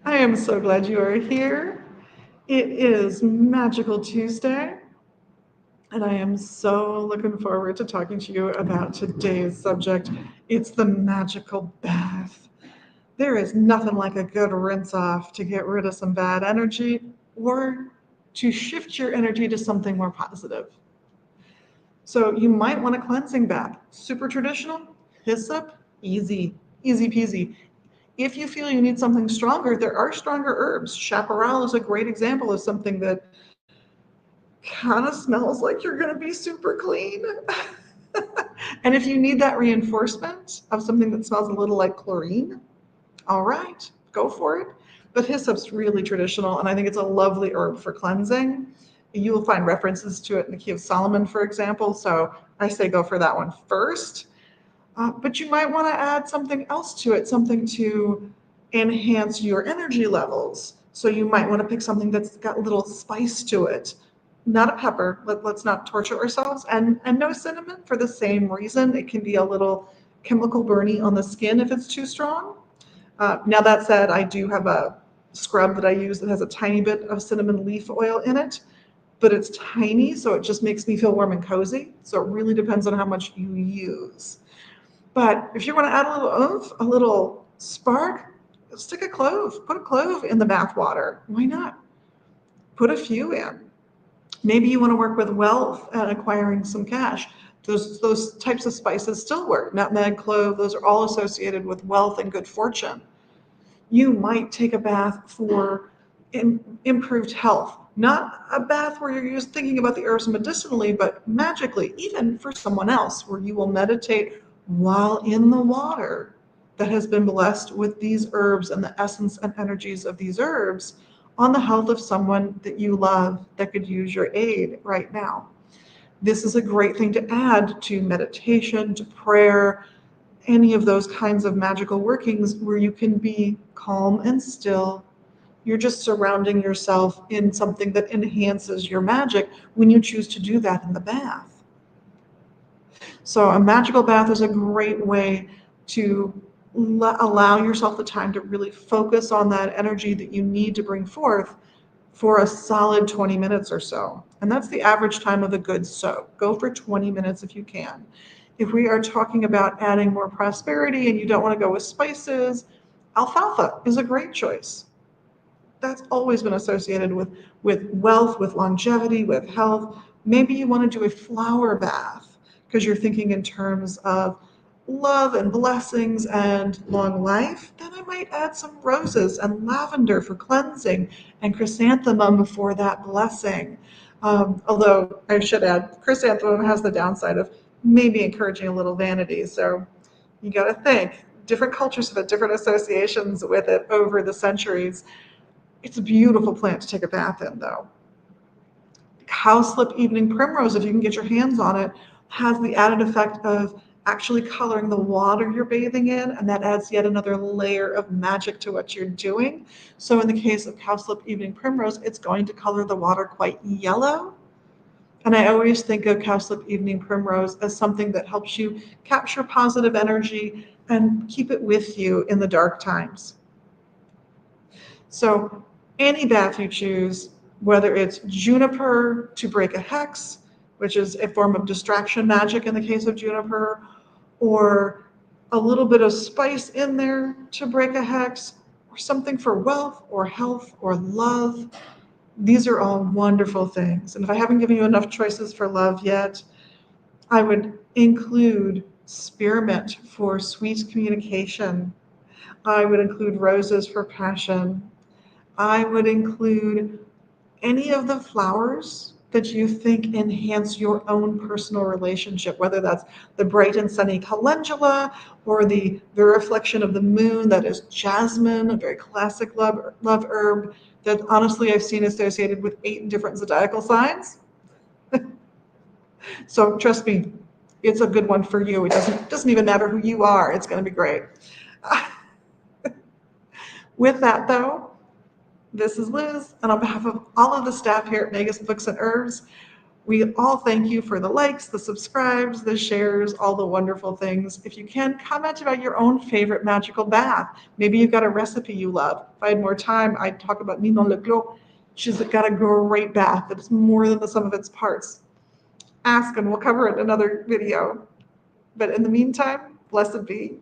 I am so glad you are here. It is Magical Tuesday, and I am so looking forward to talking to you about today's subject. It's the magical bath. There is nothing like a good rinse off to get rid of some bad energy or to shift your energy to something more positive. So you might want a cleansing bath. Super traditional, hyssop, easy, easy peasy. If you feel you need something stronger, there are stronger herbs. Chaparral is a great example of something that kind of smells like you're going to be super clean. And if you need that reinforcement of something that smells a little like chlorine, all right, go for it. But hyssop's really traditional, and I think it's a lovely herb for cleansing. You will find references to it in the Key of Solomon, for example. So I say go for that one first. But you might want to add something else to it, something to enhance your energy levels. So you might want to pick something that's got a little spice to it. Not a pepper. Let's not torture ourselves. And no cinnamon for the same reason. It can be a little chemical burny on the skin if it's too strong. Now that said, I do have a scrub that I use that has a tiny bit of cinnamon leaf oil in it, but it's tiny, so it just makes me feel warm and cozy. So it really depends on how much you use. But if you want to add a little oomph, a little spark, stick a clove. Put a clove in the bath water. Why not? Put a few in. Maybe you want to work with wealth and acquiring some cash. Those types of spices still work. Nutmeg, clove, those are all associated with wealth and good fortune. You might take a bath for improved health. Not a bath where you're just thinking about the herbs medicinally, but magically, even for someone else, where you will meditate while in the water that has been blessed with these herbs and the essence and energies of these herbs on the health of someone that you love that could use your aid right now. This is a great thing to add to meditation, to prayer, any of those kinds of magical workings where you can be calm and still. You're just surrounding yourself in something that enhances your magic when you choose to do that in the bath. So, a magical bath is a great way to allow yourself the time to really focus on that energy that you need to bring forth for a solid 20 minutes or so. And that's the average time of a good soak. Go for 20 minutes if you can. If we are talking about adding more prosperity and you don't want to go with spices, alfalfa is a great choice. That's always been associated with wealth, with longevity, with health. Maybe you want to do a flower bath because you're thinking in terms of love and blessings and long life. Then I might add some roses and lavender for cleansing and chrysanthemum for that blessing. Although I should add, chrysanthemum has the downside of maybe encouraging a little vanity. So you got to think. Different cultures have had different associations with it over the centuries. It's a beautiful plant to take a bath in, though. Cowslip evening primrose, if you can get your hands on it, has the added effect of actually coloring the water you're bathing in, and that adds yet another layer of magic to what you're doing. So in the case of cowslip evening primrose, it's going to color the water quite yellow. And I always think of cowslip evening primrose as something that helps you capture positive energy and keep it with you in the dark times. So any bath you choose, whether it's juniper to break a hex, which is a form of distraction magic in the case of juniper, or a little bit of spice in there to break a hex, or something for wealth or health or love. These are all wonderful things. And if I haven't given you enough choices for love yet, I would include spearmint for sweet communication. I would include roses for passion. I would include any of the flowers that you think enhance your own personal relationship, whether that's the bright and sunny calendula or the reflection of the moon that is jasmine, a very classic love herb that honestly I've seen associated with 8 different zodiacal signs. So trust me, it's a good one for you. It doesn't even matter who you are. It's going to be great. With that though, this is Liz, and on behalf of all of the staff here at Vegas Books and Herbs, We all thank you for the likes, the subscribes, the shares, all the wonderful things. If you can, comment about your own favorite magical bath. Maybe you've got a recipe you love. If I had more time, I'd talk about Ninon Leclos. She's got a great bath that's more than the sum of its parts. Ask and we'll cover it in another video. But in the meantime, blessed be.